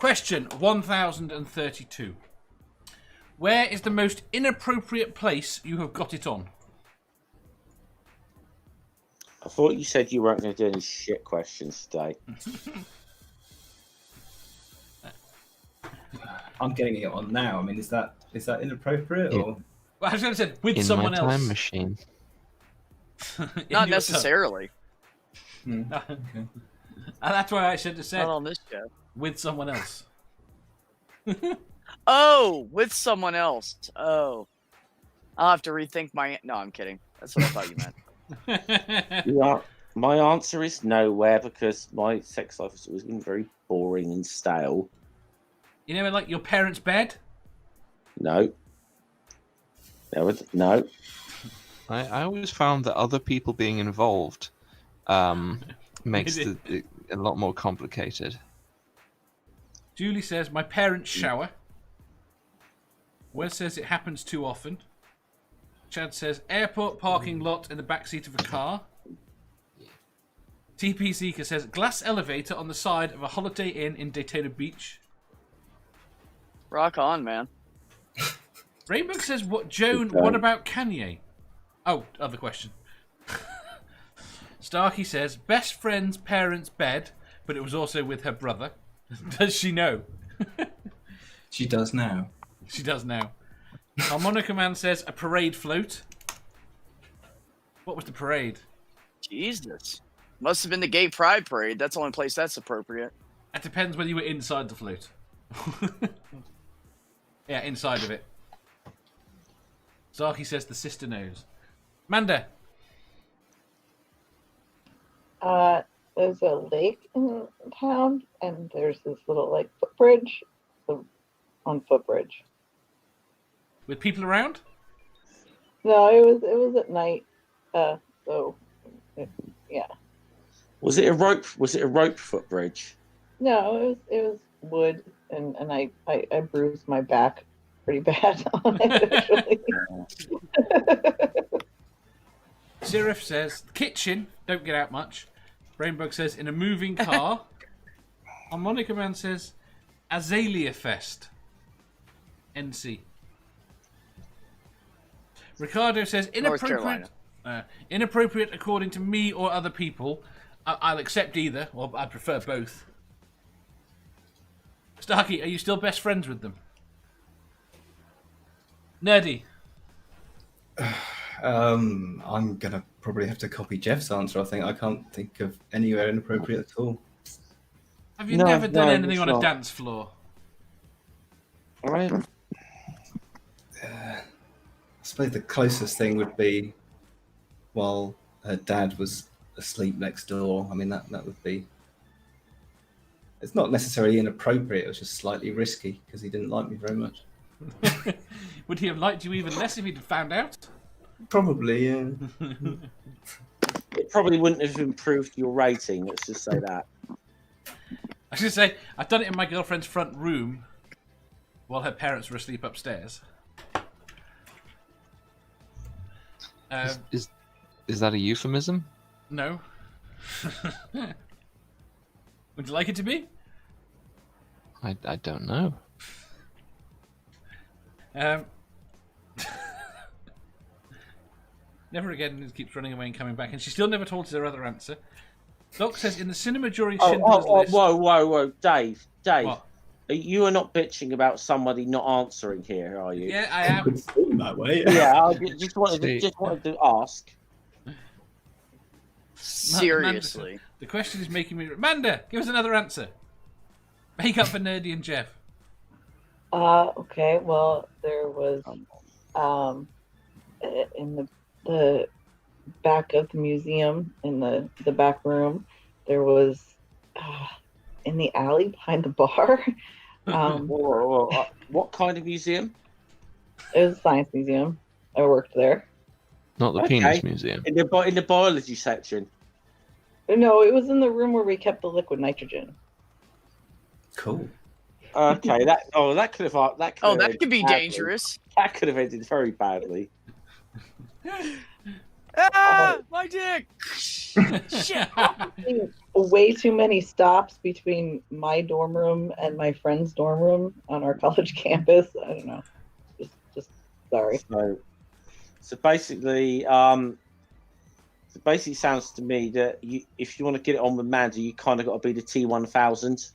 Question 1032. Where is the most inappropriate place you have got it on? I thought you said you weren't going to do any shit questions today. I'm getting it on now. I mean, is that inappropriate or? Well, I was going to say with In someone my else. time machine. Not necessarily. Okay. And that's why I should have said Not on this show. with someone else. Oh, with someone else. Oh. I'll have to rethink my... No, I'm kidding. That's what I thought you meant. Yeah, my answer is nowhere because my sex life has always been very boring and stale. You know, like your parents' bed? No. No. I always found that other people being involved makes it a lot more complicated. Julie says, my parents' shower. Wes says it happens too often. Chad says, airport parking lot in the backseat of a car. TP Seeker says, glass elevator on the side of a Holiday Inn in Daytona Beach. Rock on, man. Rainbow says, what, Joan, what about Kanye? Oh, other question. Starkey says, best friend's parents' bed, but it was also with her brother. Does she know? She does now. She does now. Harmonica Man says, a parade float. What was the parade? Jesus. Must have been the Gay Pride Parade. That's the only place that's appropriate. It depends whether you were inside the float. Yeah, inside of it. Starkey says the sister knows. Manda. There's a lake in town, and there's this little like footbridge, on footbridge. With people around? No, it was at night. Yeah. Was it a rope? Was it a rope footbridge? No, it was wood, and I bruised my back pretty bad on it actually. Sirif says, kitchen, don't get out much. Rainbow says, in a moving car. Harmonica Man says, Azalea Fest. NC. Ricardo says, inappropriate. Inappropriate according to me or other people. I'll accept either, or I prefer both. Starkey, are you still best friends with them? Nerdy. I'm gonna probably have to copy Jeff's answer. I think I can't think of anywhere inappropriate at all. Have you never done anything on a dance floor? Right. I suppose the closest thing would be while her dad was asleep next door. I mean, that would be... It's not necessarily inappropriate, it was just slightly risky because he didn't like me very much. Would he have liked you even less if he'd found out? Probably, yeah. It probably wouldn't have improved your rating, let's just say that. I should say, I've done it in my girlfriend's front room while her parents were asleep upstairs. Is that a euphemism? No. Would you like it to be? I don't know. Never again keeps running away and coming back, and she still never told us her other answer. Doc says in the cinema during Schindler's List. Whoa, Dave. What? You are not bitching about somebody not answering here, are you? Yeah, I am. It seem that way. Yeah, I just wanted to ask. Seriously. The question is making me... Amanda, give us another answer. Make up for Nerdy and Jeff. Okay, well, there was in the back of the museum, in the back room, there was in the alley behind the bar. What kind of museum? It was a science museum. I worked there. Not the penis museum. In the biology section. No, it was in the room where we kept the liquid nitrogen. Cool. Okay, that could have That could be dangerous. That could have ended very badly. Ah, my dick! Shit! way too many stops between my dorm room and my friend's dorm room on our college campus. I don't know. Just sorry. So basically, it basically sounds to me that if you want to get it on with Mandy, you kind of got to be the T1000.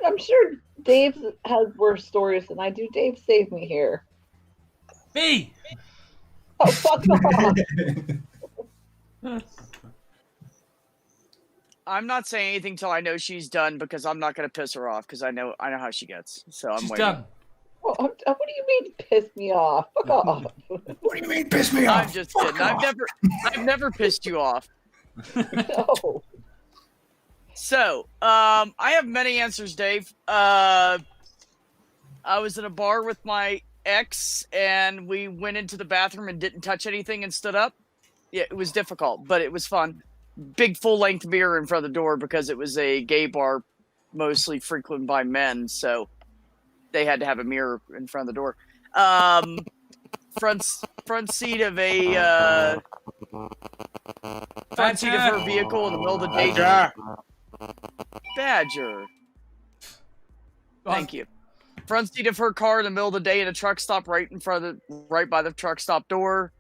I'm sure Dave has worse stories than I do. Dave, save me here. B. Oh, fuck off. I'm not saying anything till I know she's done because I'm not going to piss her off because I know how she gets. So I'm She's waiting. done. What do you mean piss me off? Fuck off. What do you mean, piss me off? I'm just kidding. I've never pissed you off. No. So, I have many answers, Dave. I was in a bar with my ex, and we went into the bathroom and didn't touch anything and stood up. Yeah, it was difficult, but it was fun. Big full-length mirror in front of the door because it was a gay bar, mostly frequented by men, so they had to have a mirror in front of the door. Front seat of a front seat of her vehicle in the middle of the day. Badger. Thank you. Front seat of her car in the middle of the day in a truck stop right by the truck stop door.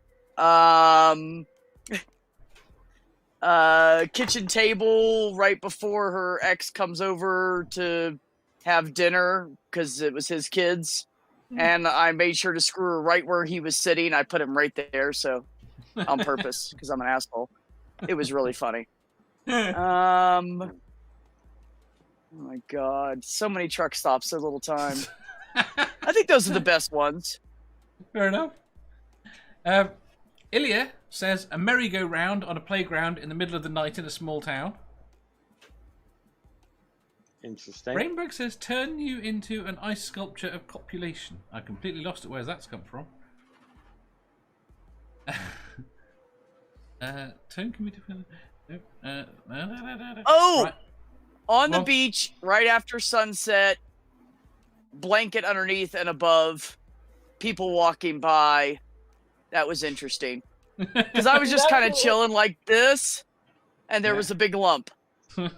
Kitchen table right before her ex comes over to have dinner because it was his kids. And I made sure to screw her right where he was sitting. I put him right there, so on purpose because I'm an asshole. It was really funny. Oh my god, so many truck stops, so little time. I think those are the best ones. Fair enough. Ilya says a merry-go-round on a playground in the middle of the night in a small town. Interesting. Rainbow says turn you into an ice sculpture of copulation. I completely lost it. Where's that come from? Tone can be different. Oh! Right. On the beach, right after sunset, blanket underneath and above, people walking by. That was interesting. Because I was just kind of chilling like this, and there was a big lump. One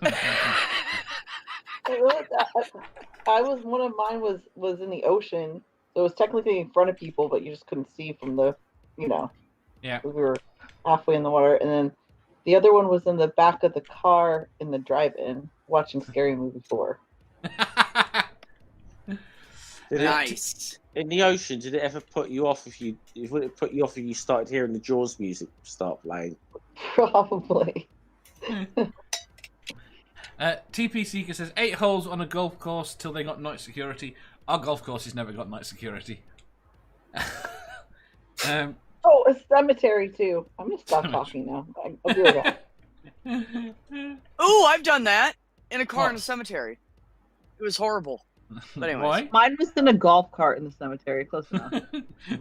of mine was in the ocean, so it was technically in front of people, but you just couldn't see from the, Yeah. we were halfway in the water, and then the other one was in the back of the car in the drive-in watching Scary Movie 4. Nice. In the ocean, did it ever put you off if you started hearing the Jaws music start playing? Probably. TP Seeker says 8 holes on a golf course till they got night security. Our golf course has never got night security. Oh, a cemetery too. I'm gonna stop talking now. I'll be right back. Ooh, I've done that in a car in a cemetery. It was horrible. But anyways. Why? Mine was in a golf cart in the cemetery. Close enough.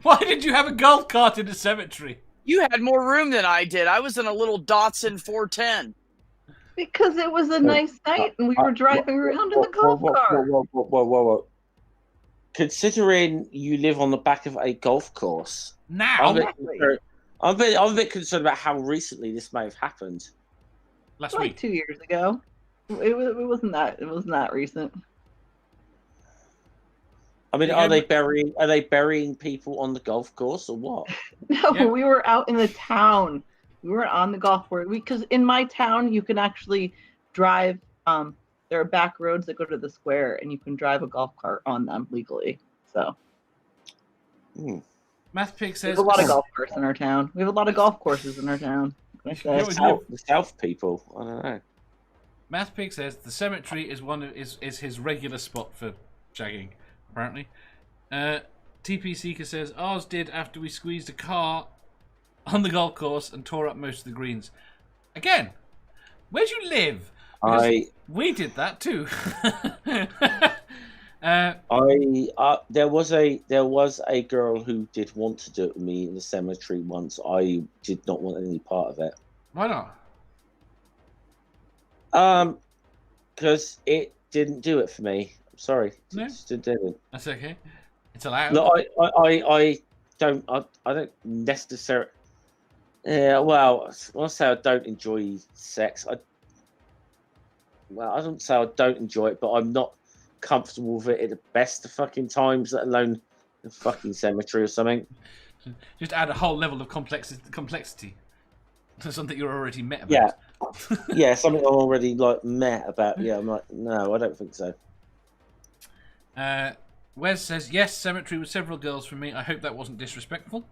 Why did you have a golf cart in a cemetery? You had more room than I did. I was in a little Datsun 410. Because it was a nice night and we were driving around in the golf cart. Whoa. Considering you live on the back of a golf course, Now? I'm a bit concerned about how recently this may have happened. Last Like week. 2 years ago. It wasn't that recent. I mean, are they burying people on the golf course or what? No, Yeah. we were out in the town. We were on the golf course because in my town you can actually drive. There are back roads that go to the square, and you can drive a golf cart on them legally. So Mathpig says there's a lot of golf carts in our town. We have a lot of golf courses in our town. What can I say? The South people, I don't know. Mathpig says the cemetery is his regular spot for shagging, apparently. TP Seeker says ours did after we squeezed a car on the golf course and tore up most of the greens. Again, where do you live? Because we did that too. There was a girl who did want to do it with me in the cemetery once. I did not want any part of it. Why not? Because it didn't do it for me. I'm sorry. No? It just didn't do it. That's okay. It's allowed. No, I don't necessarily. Yeah, well, when I say I don't enjoy sex, I don't say I don't enjoy it, but I'm not comfortable with it at the best of fucking times, let alone the fucking cemetery or something. Just add a whole level of complexity to something you're already met about. Yeah. Yeah, something I'm already like met about. Yeah, I'm like, no, I don't think so. Wes says, yes, cemetery with several girls for me. I hope that wasn't disrespectful.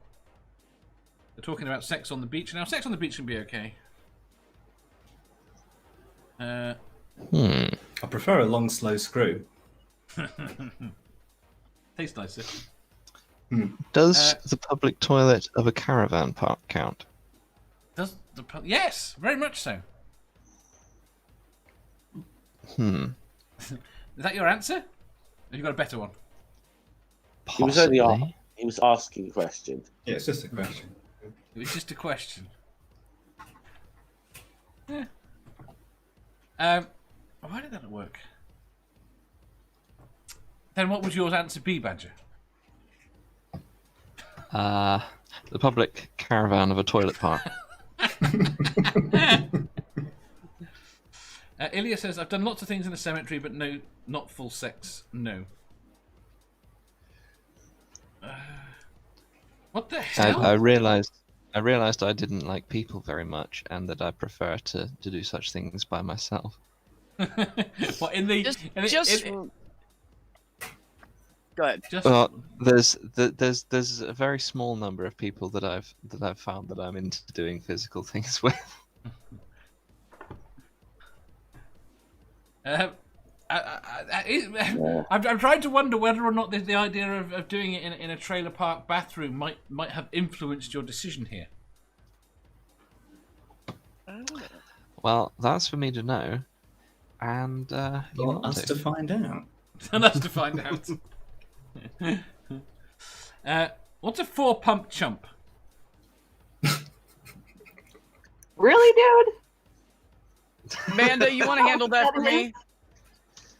They're talking about sex on the beach. Now, sex on the beach can be okay. I prefer a long, slow screw. Tastes nicer. Does the public toilet of a caravan park count? Yes, very much so. Hmm. Is that your answer? Have you got a better one? Possibly. He was asking a question. Yeah, it's just a question. It was just a question. Yeah. Why did that not work? Then what would your answer be, Badger? The public caravan of a toilet park. Ilya says, I've done lots of things in the cemetery, but no, not full sex. No. What the hell? I realized I didn't like people very much, and that I prefer to do such things by myself. What in the? Go ahead. Well, there's a very small number of people that I've found that I'm into doing physical things with. I'm trying to wonder whether or not the idea of doing it in a trailer park bathroom might have influenced your decision here. Well, that's for me to know, and you Want want us to find out. And us to find out. What's a 4-pump chump? Really, dude? Amanda, you want to handle that for me?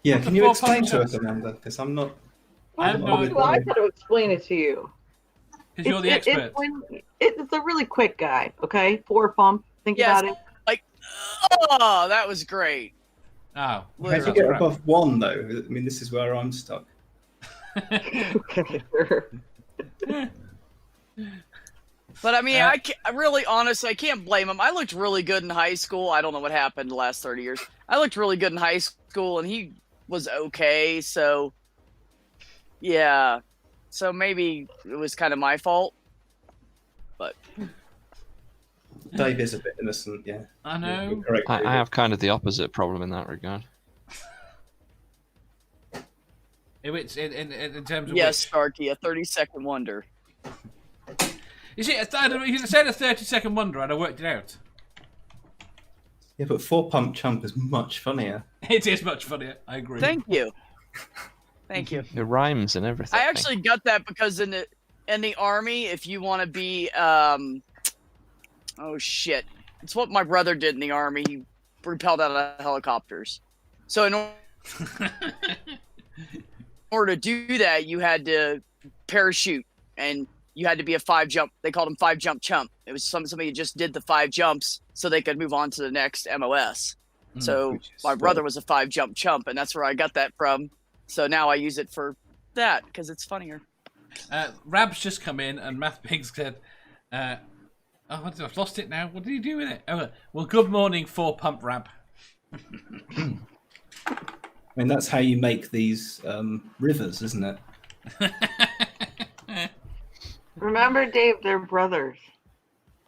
Yeah, What's can a you 4-pump explain to chump? us, Amanda? Because I'm not. I have no Well, idea. I got to explain it to you. Because you're the expert. It's a really quick guy, okay? 4-pump. Think Yes. about it. Oh, that was great. Oh, How do you Literally. get above 1 though? I mean, this is where I'm stuck. Okay, sure. But I mean, I really, honestly, I can't blame him. I looked really good in high school. I don't know what happened the last 30 years. I looked really good in high school, and he was okay. So, yeah. So maybe it was kind of my fault. But Dave is a bit innocent, yeah. I know. You're correct, I David. have kind of the opposite problem in that regard. It's in terms of yes, which? Starkey, a 30-second wonder. You see, if you said a 30-second wonder, I'd have worked it out. Yeah, but 4-pump chump is much funnier. It is much funnier. I agree. Thank you. Thank you. It rhymes and everything. I actually got that because in the army, if you want to be, oh shit, it's what my brother did in the army. He repelled out of helicopters. So in order to do that, you had to parachute, and you had to be a 5-jump. They called him 5-jump chump. It was somebody who just did the 5 jumps so they could move on to the next MOS. So my brother was a 5-jump chump, and that's where I got that from. So now I use it for that because it's funnier. Rab's just come in, and Math Pig said, I've lost it now. What did he do with it? Oh, well, good morning, 4-pump Rab. I mean, that's how you make these rivers, isn't it? Remember, Dave, they're brothers.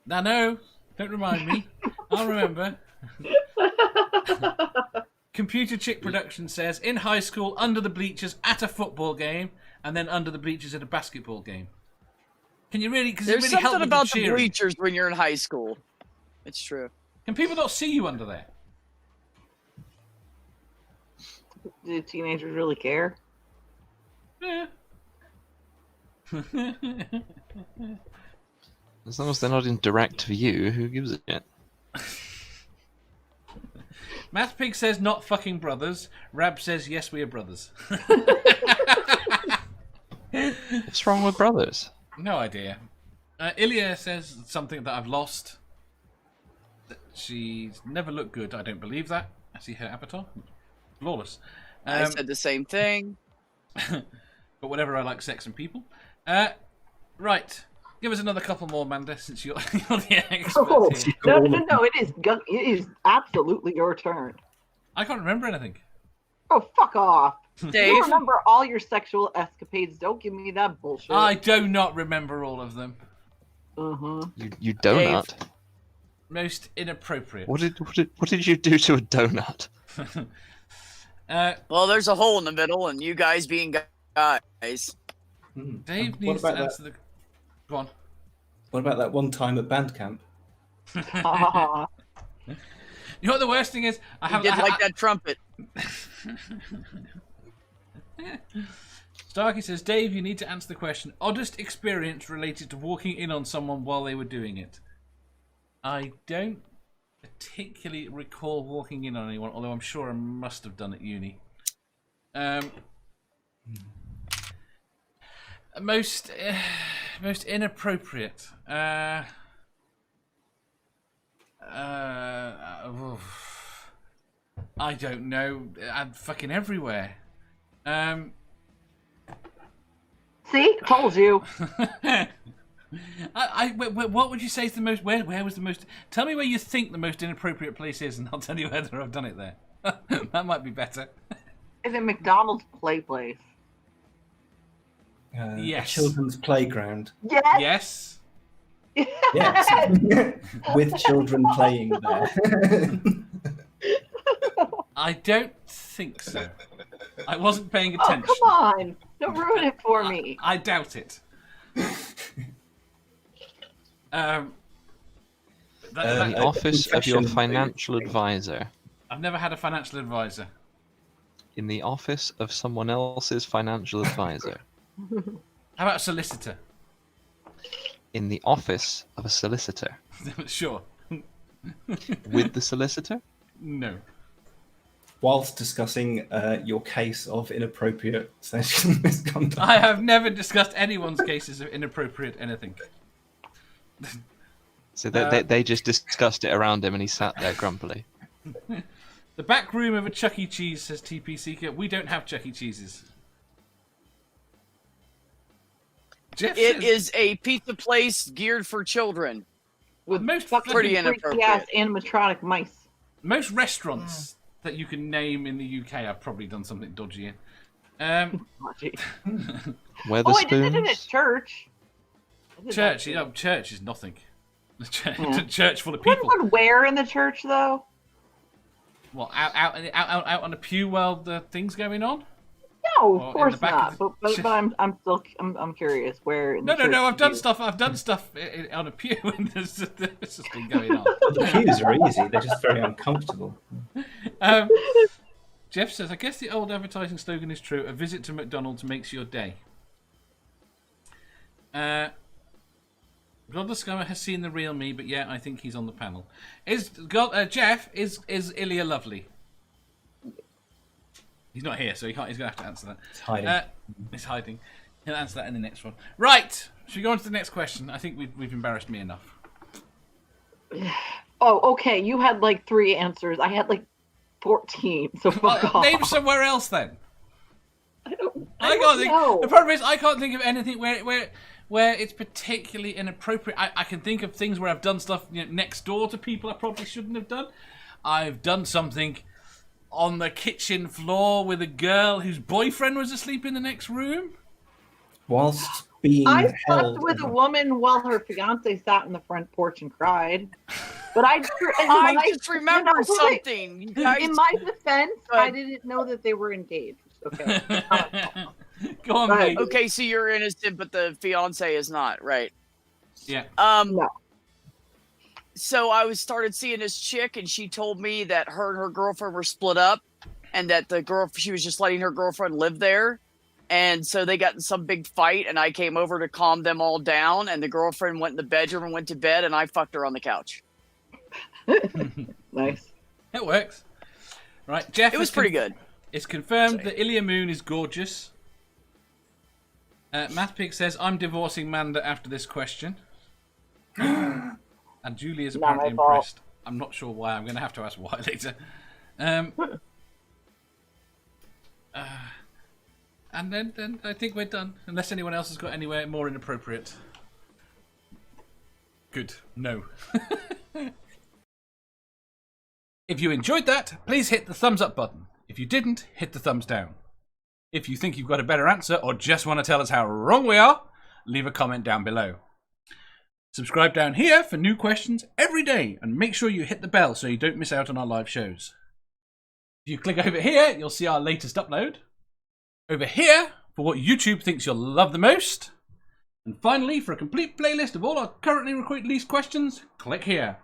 No, don't remind me. I'll remember. Computer Chick Production says, in high school, under the bleachers at a football game, and then under the bleachers at a basketball game. Can you really? Because it There's really helped something with about the the cheering. bleachers when you're in high school. It's true. Can people not see you under there? Do teenagers really care? Yeah. As long as they're not in direct view, who gives a shit? Math Pig says, not fucking brothers. Rab says, yes, we are brothers. What's wrong with brothers? No idea. Ilya says something that I've lost. That she's never looked good. I don't believe that. I see her avatar. Flawless. I said the same thing. But whatever, I like sex and people. Right. Give us another couple more, Amanda, since you're the expert Oh, here. no, it is absolutely your turn. I can't remember anything. Oh, fuck off. Dave, You remember all your sexual escapades. Don't give me that bullshit. I do not remember all of them. Uh-huh. You donut. Most inappropriate. What did you do to a donut? well, there's a hole in the middle, and you guys being guys. Dave What needs to about answer the... Go on. What about that one time at band camp? You know what the worst thing is? I did like that trumpet. Starkey says, Dave, you need to answer the question. Oddest experience related to walking in on someone while they were doing it. I don't particularly recall walking in on anyone, although I'm sure I must have done at uni. Most inappropriate. I don't know. I'm fucking everywhere. See? Told you. What would you say is the most? Where was the most? Tell me where you think the most inappropriate place is, and I'll tell you whether I've done it there. That might be better. Is it McDonald's play place? Yes. A children's playground. Yes. Yes. Yes. With children playing there. I don't think so. I wasn't paying Oh, attention. come on. Don't ruin it for me. I doubt it. In the office of your financial advisor. I've never had a financial advisor. In the office of someone else's financial advisor. How about a solicitor? In the office of a solicitor. Sure. With the solicitor? No. Whilst discussing your case of inappropriate sexual misconduct. I have never discussed anyone's cases of inappropriate anything. So they just discussed it around him and he sat there grumpily. The back room of a Chuck E. Cheese, says TP Seeker. We don't have Chuck E. Cheeses. Jeff It says, is a pizza place geared for children. with most Pretty fucking- inappropriate. Freaky-ass animatronic mice. most restaurants that you can name in the UK, I've probably done something dodgy in. Oh, gee. Where the Oh, I did it at spoons? church. I did Church, that you know, church is nothing. The church, Yeah. church full of too. people. Everyone wear in the church, though? What, out on the pew while the thing's going on? No, Or of in course the back not. of But I'm still curious where. In No, the church I've done you- stuff. I've done stuff on a pew, and this has been going on. The pews are easy, they're just very uncomfortable. Jeff says, I guess the old advertising slogan is true. A visit to McDonald's makes your day. God the Scummer has seen the real me, but yeah, I think he's on the panel. Jeff, is Ilya lovely? He's not here, so he's going to have to answer that. It's hiding. He's hiding. He'll answer that in the next one. Right, should we go on to the next question? I think we've embarrassed me enough. Oh, okay. You had like 3 answers. I had like 14. So fuck off. Name somewhere else then. I don't think know. the problem is I can't think of anything where it's particularly inappropriate. I can think of things where I've done stuff next door to people I probably shouldn't have done. I've done something on the kitchen floor with a girl whose boyfriend was asleep in the next room. Whilst being I held. slept with a woman while her fiance sat in the front porch and cried. But I just remembered something. You guys, In my defense, Go ahead. I didn't know that they were engaged. Okay. Go on, Right. mate. okay, so you're innocent, but the fiance is not, right? Yeah. No. So I started seeing this chick, and she told me that her and her girlfriend were split up, and that she was just letting her girlfriend live there. And so they got in some big fight, and I came over to calm them all down, and the girlfriend went in the bedroom and went to bed, and I fucked her on the couch. Nice. It works. Right, Jeff. It was pretty good. It's confirmed that Ilya Moon is gorgeous. Mathpig says, I'm divorcing Manda after this question. And Julie is Not apparently my fault. impressed. I'm not sure why. I'm going to have to ask why later. And then I think we're done. Unless anyone else has got anywhere more inappropriate. Good. No. If you enjoyed that, please hit the thumbs up button. If you didn't, hit the thumbs down. If you think you've got a better answer or just want to tell us how wrong we are, leave a comment down below. Subscribe down here for new questions every day and make sure you hit the bell so you don't miss out on our live shows. If you click over here, you'll see our latest upload. Over here, for what YouTube thinks you'll love the most. And finally, for a complete playlist of all our currently released questions, click here.